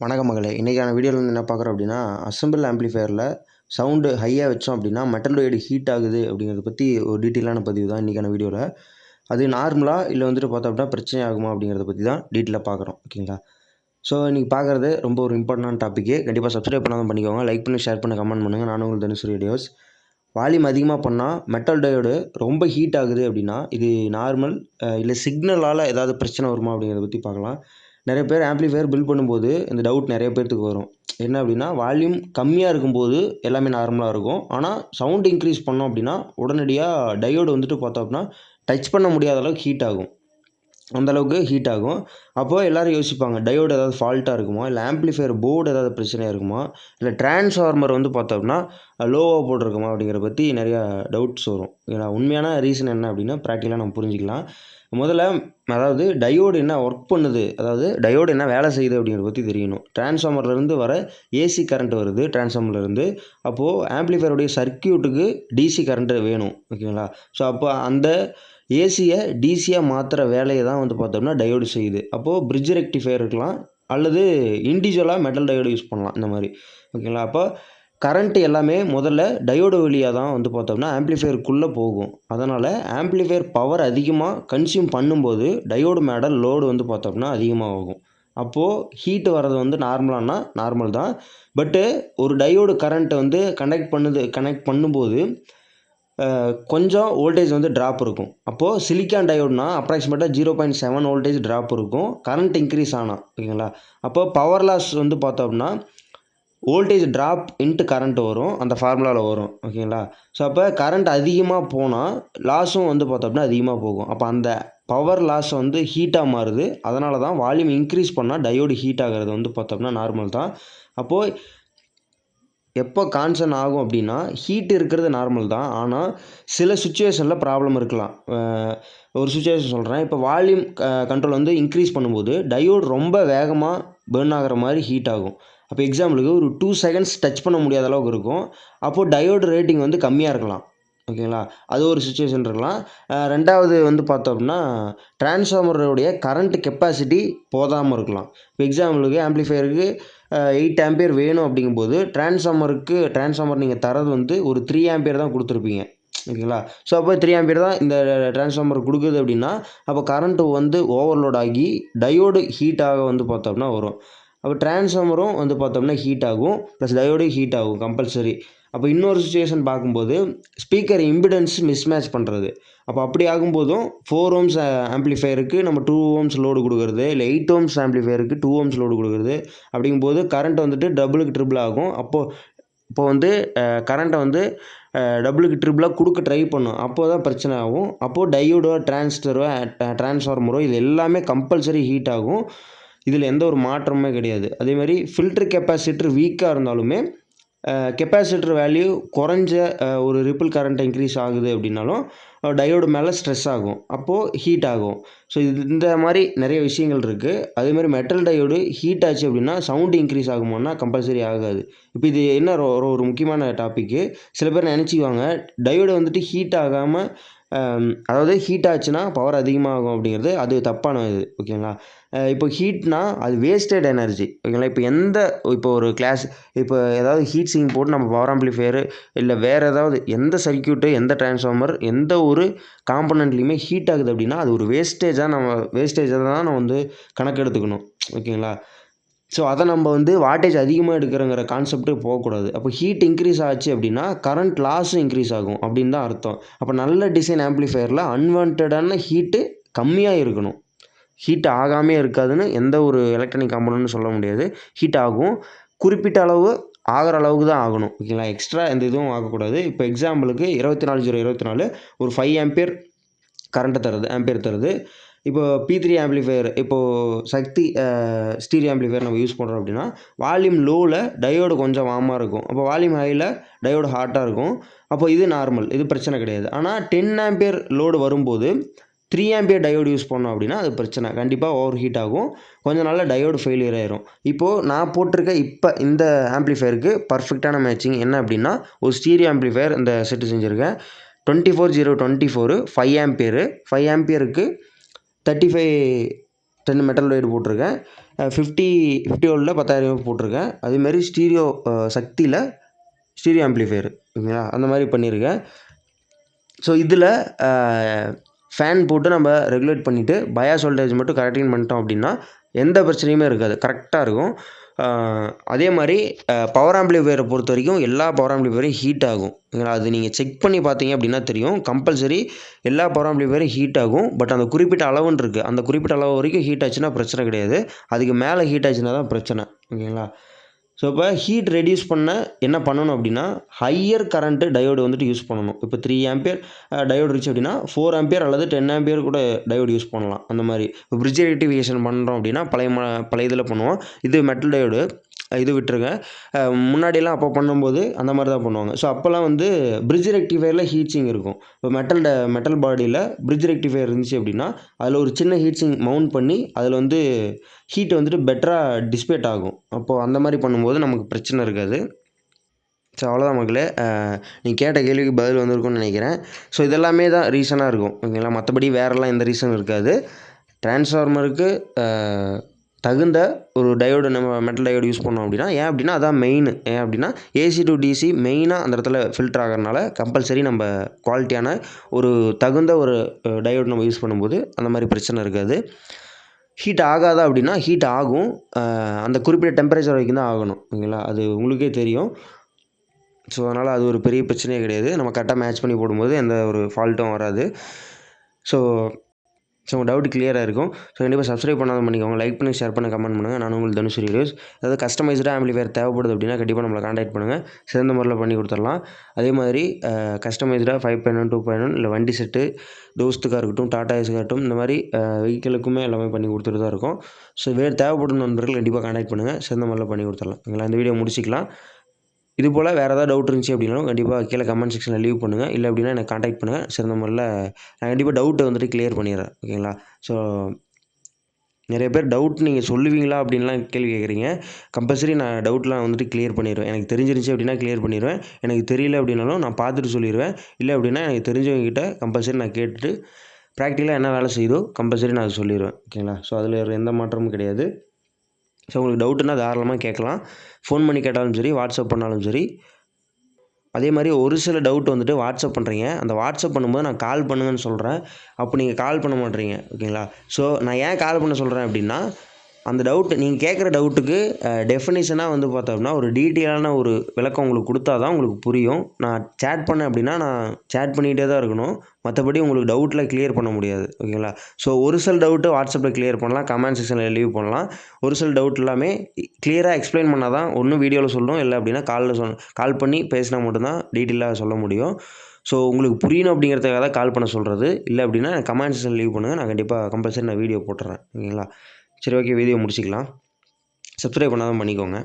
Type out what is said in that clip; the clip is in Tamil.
வணக்கம் மகளே, இன்றைக்கான வீடியோவில் வந்து என்ன பார்க்குறோம் அப்படின்னா, அசெம்பிள் ஆம்ப்ளிஃபையரில் சவுண்டு ஹையாக வச்சோம் அப்படின்னா மெட்டலோய்டு ஹீட் ஆகுது அப்படிங்கிறத பற்றி ஒரு டீட்டெயிலான பதிவு தான் இன்றைக்கான வீடியோவில். அது நார்மலாக இல்லை வந்துட்டு பார்த்தோம் அப்படின்னா பிரச்சனை ஆகுமா அப்படிங்கிறத பற்றி தான் டீட்டெயிலாக பார்க்குறோம். ஓகேங்களா? ஸோ இன்றைக்கி பார்க்குறது ரொம்ப ஒரு இம்பார்ட்டன்டான டாப்பிக்கு. கண்டிப்பாக சப்ஸ்கிரைப் பண்ணாமல் பண்ணிக்கோங்க. லைக் பண்ணி ஷேர் பண்ணி கமெண்ட் பண்ணுங்கள். நானும் உங்களுக்கு தனுஷ் வீடியோஸ். வால்யூம் அதிகமாக பண்ணால் மெட்டல் டயோடு ரொம்ப ஹீட் ஆகுது அப்படின்னா இது நார்மல் இல்லை சிக்னலால் ஏதாவது பிரச்சனை வருமா அப்படிங்கிறத பற்றி பார்க்கலாம். நிறைய பேர் ஆம்ப்ளிஃபையர் பில்ட் பண்ணும்போது இந்த டவுட் நிறைய பேர்த்துக்கு வரும். என்ன அப்படின்னா, வால்யூம் கம்மியாக இருக்கும்போது எல்லாமே நார்மலாக இருக்கும். ஆனால் சவுண்ட் இன்க்ரீஸ் பண்ணோம் அப்படின்னா உடனடியாக டயோடு வந்துட்டு பார்த்தோம் அப்படின்னா டச் பண்ண முடியாத அளவுக்கு ஹீட் ஆகும். அந்தளவுக்கு ஹீட் ஆகும். அப்போது எல்லோரும் யோசிப்பாங்க, டயோடு ஏதாவது ஃபால்ட்டாக இருக்குமா, இல்லை ஆம்ப்ளிஃபையர் போர்டு ஏதாவது பிரச்சனையாக இருக்குமா, இல்லை டிரான்ஸ்ஃபார்மர் வந்து பார்த்தோம்னா லோவாக போட்டிருக்குமா அப்படிங்கிறத பற்றி நிறையா டவுட்ஸ் வரும். ஏன்னா உண்மையான ரீசன் என்ன அப்படின்னா ப்ராக்டிக்கலாக நம்ம புரிஞ்சிக்கலாம். முதல்ல அதாவது டயோடு என்ன ஒர்க் பண்ணுது, அதாவது டயோடு என்ன வேலை செய்யுது அப்படிங்கிறத பற்றி தெரியணும். டிரான்ஸ்ஃபார்மர்லேருந்து வர ஏசி கரண்ட் வருது டிரான்ஸ்ஃபார்மர்லேருந்து. அப்போது ஆம்ப்ளிஃபையருடைய சர்க்யூட்டுக்கு டிசி கரண்ட்டு வேணும். ஓகேங்களா? ஸோ அப்போ அந்த ஏசியை டிசியாக மாற்றுற வேலையை தான் வந்து பார்த்தோம்னா டயோடு செய்யுது. அப்போது பிரிட்ஜ் ரெக்டிஃபையர் இருக்கலாம், அல்லது இண்டிவிஜுவலாக மெட்டல் டயோடு யூஸ் பண்ணலாம் இந்த மாதிரி. ஓகேங்களா? அப்போ கரண்ட்டு எல்லாமே முதல்ல டயோடு வழியாக தான் வந்து பார்த்தோம்னா ஆம்ப்ளிஃபையருக்குள்ளே போகும். அதனால் ஆம்ப்ளிஃபையர் பவர் அதிகமாக கன்சியூம் பண்ணும்போது டயோடு மேலே லோடு வந்து பார்த்தோம்னா அதிகமாக ஆகும். அப்போது ஹீட்டு வர்றது வந்து நார்மலானா நார்மல் தான். பட்டு ஒரு டயோடு கரண்ட்டை வந்து கனெக்ட் பண்ணும்போது கொஞ்சம் வோல்டேஜ் வந்து ட்ராப் இருக்கும். அப்போது சிலிக்கான் டயோடுனா அப்ராக்சிமேட்டாக 0.7 வோல்டேஜ் ட்ராப் இருக்கும் கரண்ட் இன்க்ரீஸ் ஆனால். ஓகேங்களா? அப்போ பவர் லாஸ் வந்து பார்த்தோம்னா வோல்டேஜ் ட்ராப் இன்ட்டு கரண்ட் வரும், அந்த ஃபார்முலாவில் வரும். ஓகேங்களா? ஸோ அப்போ கரண்ட் அதிகமாக போனால் லாஸும் வந்து பார்த்தோம்னா அதிகமாக போகும். அப்போ அந்த பவர் லாஸ் வந்து ஹீட்டாக மாறுது. அதனால தான் வால்யூம் இன்க்ரீஸ் பண்ணால் டயோடு ஹீட் ஆகிறது வந்து பார்த்தோம்னா நார்மல் தான். அப்போது எப்போ கான்சர்ன் ஆகும் அப்படின்னா, ஹீட் இருக்கிறது நார்மல் தான். ஆனால் சில சுச்சுவேஷனில் ப்ராப்ளம் இருக்கலாம். ஒரு சுச்சுவேஷன் சொல்கிறேன். இப்போ வால்யூம் கண்ட்ரோல் வந்து இன்க்ரீஸ் பண்ணும்போது டயோடு ரொம்ப வேகமாக பர்ன் ஆகிற மாதிரி ஹீட் ஆகும். அப்போ எக்ஸாம்பிளுக்கு ஒரு 2 செகண்ட்ஸ் டச் பண்ண முடியாத அளவுக்கு இருக்கும். அப்போது டயோடு ரேட்டிங் வந்து கம்மியாக இருக்கலாம். ஓகேங்களா? அது ஒரு சுச்சுவேஷன் இருக்கலாம். ரெண்டாவது வந்து பார்த்தோம் அப்படின்னா, டிரான்ஸ்ஃபார்மருடைய கரண்ட் கெப்பாசிட்டி போதாமல் இருக்கலாம். இப்போ எக்ஸாம்பிளுக்கு ஆம்ப்ளிஃபையருக்கு 8 ஆம்பியர் வேணும் அப்படிங்கும்போது டிரான்ஸ்ஃபார்மர் நீங்கள் தரது வந்து ஒரு 3 ஆம்பியர் தான் கொடுத்துருப்பீங்க. ஓகேங்களா? ஸோ அப்போ 3 ஆம்பியர் தான் இந்த டிரான்ஸ்ஃபார்மர் கொடுக்குது அப்படின்னா, அப்போ கரண்ட்டு வந்து ஓவர்லோட் ஆகி டயோடு ஹீட்டாக வந்து பார்த்தோம்னா வரும். அப்போ டிரான்ஸ்ஃபார்மரும் வந்து பார்த்தோம்னா ஹீட் ஆகும், ப்ளஸ் டயோடும் ஹீட் ஆகும் கம்பல்சரி. அப்போ இன்னொரு சுச்சுவேஷன் பார்க்கும்போது ஸ்பீக்கர் இம்பிடன்ஸ் மிஸ்மேட்ச் பண்ணுறது. அப்போ அப்படி ஆகும்போதும் 4 ஓம்ஸ் ஆம்ப்ளிஃபையருக்கு நம்ம 2 ஓம்ஸ் லோடு கொடுக்குறது, இல்லை 8 ஓம்ஸ் ஆம்ப்ளிஃபையருக்கு 2 ஓம்ஸ் லோடு கொடுக்குறது. அப்படிங்கும்போது கரண்ட் வந்துட்டு டபுளுக்கு ட்ரிபிள் ஆகும். இப்போ வந்து கரண்ட்டை வந்து டபுளுக்கு ட்ரிபிளாக கொடுக்க ட்ரை பண்ணும். அப்போ தான் பிரச்சனை ஆகும். அப்போது டயோடோ டிரான்ஸ்ஃபார்மரோ இது எல்லாமே கம்பல்சரி ஹீட் ஆகும். இதில் எந்த ஒரு மாற்றமுமே கிடையாது. அதேமாதிரி ஃபில்டர் கெப்பாசிட்டர் வீக்காக இருந்தாலுமே கெப்பாசிட்டர் வேல்யூ குறைஞ்ச ஒரு ரிப்பிள் கரண்ட் இன்க்ரீஸ் ஆகுது அப்படின்னாலும் டயோடு மேலே ஸ்ட்ரெஸ் ஆகும். அப்போது ஹீட் ஆகும். ஸோ இந்த மாதிரி நிறைய விஷயங்கள் இருக்குது. அதேமாதிரி மெட்டல் டயோடு ஹீட் ஆச்சு அப்படின்னா சவுண்டு இன்க்ரீஸ் ஆகுமான்னா கம்பல்சரி ஆகாது. இப்போ இது என்ன ஒரு முக்கியமான டாப்பிக்கு. சில பேர் நினச்சிக்குவாங்க டயோடு வந்துட்டு ஹீட் ஆகாமல் அதாவது ஹீட் ஆச்சுன்னா பவர் அதிகமாகும் அப்படிங்கிறது அது தப்பான இது. ஓகேங்களா? இப்போ ஹீட்னா அது வேஸ்டட் எனர்ஜி. ஓகேங்களா? இப்போ ஒரு கிளாஸ் இப்போ ஏதாவது ஹீட் சிங் போட்டு நம்ம பவர் ஆம்ப்ளிஃபையரு இல்லை வேறு ஏதாவது எந்த சர்க்யூட்டு, எந்த டிரான்ஸ்ஃபார்மர், எந்த ஒரு காம்பனண்ட்லேயுமே ஹீட் ஆகுது அப்படின்னா அது ஒரு வேஸ்டேஜாக தான் நம்ம வந்து கணக்கு எடுத்துக்கணும். ஓகேங்களா? ஸோ அதை நம்ம வந்து வாட்டேஜ் அதிகமாக எடுக்கிறங்கிற கான்செப்ட்டு போகக்கூடாது. அப்போ ஹீட் இன்க்ரீஸ் ஆச்சு அப்படின்னா கரண்ட் லாஸும் இன்க்ரீஸ் ஆகும் அப்படின்னு தான் அர்த்தம். அப்போ நல்ல டிசைன் ஆம்ப்ளிஃபையரில் அன்வான்டடான ஹீட்டு கம்மியாக இருக்கணும். ஹீட் ஆகாமே இருக்காதுன்னு எந்த ஒரு எலக்ட்ரானிக் காம்பனண்ட்னு சொல்ல முடியாது. ஹீட் ஆகும். குறிப்பிட்ட அளவு ஆகிற அளவுக்கு தான் ஆகணும். ஓகேங்களா? எக்ஸ்ட்ரா எந்த இதுவும் ஆகக்கூடாது. இப்போ எக்ஸாம்பிளுக்கு 24/024 ஒரு 5 ஆம்பியர் ஆம்பியர் தருது. இப்போ P3 ஆம்ப்ளிஃபையர், இப்போது சக்தி ஸ்டீரியோ ஆம்ப்ளிஃபையர் நம்ம யூஸ் பண்ணுறோம் அப்படின்னா வால்யூம் லோவில் டயோடு கொஞ்சம் வார்மாக இருக்கும். அப்போ வால்யூம் ஹையில் டயோடு ஹாட்டாக இருக்கும். அப்போ இது நார்மல், இது பிரச்சனை கிடையாது. ஆனால் 10 ஆம்பியர் லோடு வரும்போது 3 ஆம்பியர் டயோடு யூஸ் பண்ணோம் அப்படின்னா அது பிரச்சனை. கண்டிப்பாக ஓவர் ஹீட் ஆகும். கொஞ்ச நாளில் டயோடு ஃபெயிலியர் ஆயிரும். இப்போது நான் போட்டிருக்க இந்த ஆம்ப்ளிஃபையருக்கு பர்ஃபெக்டான மேட்சிங் என்ன அப்படின்னா, ஒரு ஸ்டீரியோ ஆம்ப்ளிஃபையர் இந்த செட்டு செஞ்சுருக்கேன். 24/024 5 ஆம்பியருக்கு 35 10 மெட்டல் ஒயர் போட்டிருக்கேன். 50 வோல்ட்டில் 10,000 போட்டிருக்கேன். அதேமாதிரி சக்தியில் ஸ்டீரியோ ஆம்ப்ளிஃபையர் ஓகேங்களா, அந்த மாதிரி பண்ணியிருக்கேன். ஸோ இதில் ஃபேன் போட்டு நம்ம ரெகுலேட் பண்ணிவிட்டு பயாஸ் வோல்டேஜ் மட்டும் கரெக்டிங் பண்ணிட்டோம் அப்படின்னா எந்த பிரச்சனையுமே இருக்காது, கரெக்டாக இருக்கும். அதே மாதிரி பவர் ஆம்ப்ளிஃபையரை பொறுத்த வரைக்கும் எல்லா பவர் ஆம்ப்ளிஃபையரும் ஹீட் ஆகும் ஓகேங்களா. அது நீங்கள் செக் பண்ணி பார்த்தீங்க அப்படின்னா தெரியும். கம்பல்சரி எல்லா பவர் ஆம்ப்ளிஃபையரும் ஹீட் ஆகும். பட் அந்த குறிப்பிட்ட அளவுன்னு இருக்குது. அந்த குறிப்பிட்ட அளவு வரைக்கும் ஹீட் ஆச்சுன்னா பிரச்சனை கிடையாது. அதுக்கு மேலே ஹீட் ஆச்சுன்னா தான் பிரச்சனை ஓகேங்களா. ஸோ இப்போ ஹீட் ரெடியூஸ் பண்ண என்ன பண்ணணும் அப்படின்னா ஹையர் கரண்ட்டு டயோடு வந்துட்டு யூஸ் பண்ணணும். இப்போ 3 ஆம்பியர் டயோடு இருந்துச்சு அப்படின்னா 4 ஆம்பியர் அல்லது 10 ஆம்பியர் கூட டயோடு யூஸ் பண்ணலாம். அந்த மாதிரி இப்போ பிரிட்ஜ் ரெக்டிஃபிகேஷன் பண்ணுறோம் அப்படின்னா பழைய இதில் பண்ணுவோம். இது மெட்டல் டயோடு, இது விட்டுருங்க. முன்னாடியெல்லாம் அப்போ பண்ணும்போது அந்த மாதிரி தான் பண்ணுவாங்க. ஸோ அப்போல்லாம் வந்து பிரிட்ஜ் ரெக்டிஃபையரில் ஹீட் சிங் இருக்கும். இப்போ மெட்டல் பாடியில் பிரிட்ஜ் ரெக்டிஃபையர் இருந்துச்சு அப்படின்னா அதில் ஒரு சின்ன ஹீட் சிங் மவுண்ட் பண்ணி அதில் வந்து ஹீட் வந்துட்டு பெட்டராக டிஸ்பேட் ஆகும். அப்போது அந்த மாதிரி பண்ணும்போது நமக்கு பிரச்சனை இருக்காது. ஸோ அவ்வளோதான் மக்களே. நீங்கள் கேட்ட கேள்விக்கு பதில் வந்திருக்கும்னு நினைக்கிறேன். ஸோ இதெல்லாமே தான் ரீசனாக இருக்கும் ஓகேங்களா. மற்றபடி வேறெல்லாம் எந்த ரீசனும் இருக்காது. டிரான்ஸ்ஃபார்மருக்கு தகுந்த ஒரு டயோடு நம்ம மெட்டல் டயோடு யூஸ் பண்ணோம் அப்படின்னா அப்படின்னா அதான் மெயின். அப்படின்னா ஏசி டு டிசி மெயினாக அந்த இடத்துல ஃபில்டர் ஆகிறனால கம்பல்சரி நம்ம குவாலிட்டியான ஒரு தகுந்த ஒரு டயோடு நம்ம யூஸ் பண்ணும்போது அந்த மாதிரி பிரச்சனை இருக்காது. ஹீட் ஆகாதா அப்படின்னா ஹீட் ஆகும். அந்த குறிப்பிட்ட டெம்பரேச்சர் வரைக்கும் தான் ஆகணும் ஓகேங்களா. அது உங்களுக்கே தெரியும். ஸோ அதனால் அது ஒரு பெரிய பிரச்சனையே கிடையாது. நம்ம கரெக்டாக மேட்ச் பண்ணி போடும்போது எந்த ஒரு ஃபால்ட்டும் வராது. ஸோ உங்கள் டவுட் கிளியராக இருக்கும். ஸோ கண்டிப்பாக சப்ஸ்கிரைப் பண்ணாத பண்ணிக்கோங்க. லைக் பண்ணி, ஷேர் பண்ணி, கமெண்ட் பண்ணுங்கள். நான் உங்களுக்கு தனுஷ் வீடியோஸ். அதாவது கஸ்டமைஸ்டாக ஆம்ப்ளிஃபையர் தேவைப்படுது அப்படின்னா கண்டிப்பாக நம்மளை கான்டாக்ட் பண்ணுங்கள். சிறந்த முறையில் பண்ணி கொடுத்துடலாம். அதே மாதிரி கஸ்டமைஸ்டாக 5.1 2.1 இல்லை வண்டி செட்டு தோஸ்துக்காக இருக்கட்டும், டாடா ஏஸுக்காக இருக்கட்டும், இந்த மாதிரி வெஹிக்கிளுக்குமே எல்லாமே பண்ணி கொடுத்துட்டு தான் இருக்கும். ஸோ தேவைப்படும் நண்பர்கள் கண்டிப்பாக கான்டாக்ட் பண்ணுங்கள். சிறந்த முறையில் பண்ணி கொடுத்துடலாம் ஓகேங்களா. இந்த வீடியோ முடிச்சிக்கலாம். இது போல் வேறு ஏதாவது டவுட் இருந்துச்சு அப்படின்னாலும் கண்டிப்பாக கீழே கமெண்ட் செக்ஷனில் லீவ் பண்ணுங்கள். இல்லை அப்படின்னா எனக்கு கான்டாக்ட் பண்ணுங்கள். சிறந்த முறையில் நான் கண்டிப்பாக டவுட்டை வந்துட்டு கிளியர் பண்ணிடுறேன் ஓகேங்களா. ஸோ நிறைய பேர் டவுட் நீங்கள் சொல்லுவீங்களா அப்படின்லாம் கேள்வி கேட்குறீங்க. கம்பல்சரி நான் டவுட்லாம் வந்துட்டு கிளியர் பண்ணிடுவேன். எனக்கு தெரிஞ்சிருந்துச்சு அப்படின்னா கிளியர் பண்ணிடுவேன். எனக்கு தெரியல அப்படின்னாலும் நான் பார்த்துட்டு சொல்லிடுவேன். இல்லை அப்படின்னா எனக்கு தெரிஞ்சவங்ககிட்ட கம்பல்சரி நான் கேட்டுட்டு ப்ராக்டிக்கலாக என்ன வேலை செய்யுதோ கம்பல்சரி நான் அதை சொல்லிடுவேன் ஓகேங்களா. ஸோ அதில் எந்த மாற்றமும் கிடையாது. ஸோ உங்களுக்கு டவுட்டுன்னா தாராளமாக கேட்கலாம். ஃபோன் பண்ணி கேட்டாலும் சரி, வாட்ஸ்அப் பண்ணாலும் சரி. அதே மாதிரி ஒரு சில டவுட் வந்துட்டு வாட்ஸ்அப் பண்ணுறீங்க. அந்த வாட்ஸ்அப் பண்ணும்போது நான் கால் பண்ணுங்கன்னு சொல்கிறேன். அப்போ நீங்கள் கால் பண்ண மாட்டேறீங்க ஓகேங்களா. ஸோ நான் ஏன் கால் பண்ண சொல்கிறேன் அப்படின்னா அந்த டவுட் நீங்கள் கேட்குற டவுட்டுக்கு டெஃபினிஷனாக வந்து பார்த்தோம்னா ஒரு டீட்டெயிலான ஒரு விளக்கம் உங்களுக்கு கொடுத்தா தான் உங்களுக்கு புரியும். நான் சேட் பண்ணேன் அப்படின்னா நான் சேட் பண்ணிகிட்டே தான் இருக்கணும். மற்றபடி உங்களுக்கு டவுட்டில் கிளியர் பண்ண முடியாது ஓகேங்களா. ஸோ ஒரு சில டவுட்டு வாட்ஸ்அப்பில் கிளியர் பண்ணலாம், கமெண்ட் செக்ஷனில் லீவ் பண்ணலாம். ஒரு சில டவுட் எல்லாமே கிளியராக எக்ஸ்பிளைன் பண்ணால் தான் ஒன்றும் வீடியோவில் சொல்லணும், இல்லை அப்படின்னா கால் பண்ணி பேசினா மட்டும்தான் டீட்டெயிலாக சொல்ல முடியும். ஸோ உங்களுக்கு புரியணும் அப்படிங்கிறதுக்காக தான் கால் பண்ண சொல்கிறது. இல்லை அப்படின்னா கமெண்ட் செக்ஷனில் லீவ் பண்ணுங்கள். நான் கண்டிப்பாக கம்பல்சரி வீடியோ போட்டுறேன் ஓகேங்களா. சரி ஓகே, வீடியோ முடிச்சிக்கலாம். சப்ஸ்கிரைப் பண்ணாதான் பண்ணிக்கோங்க.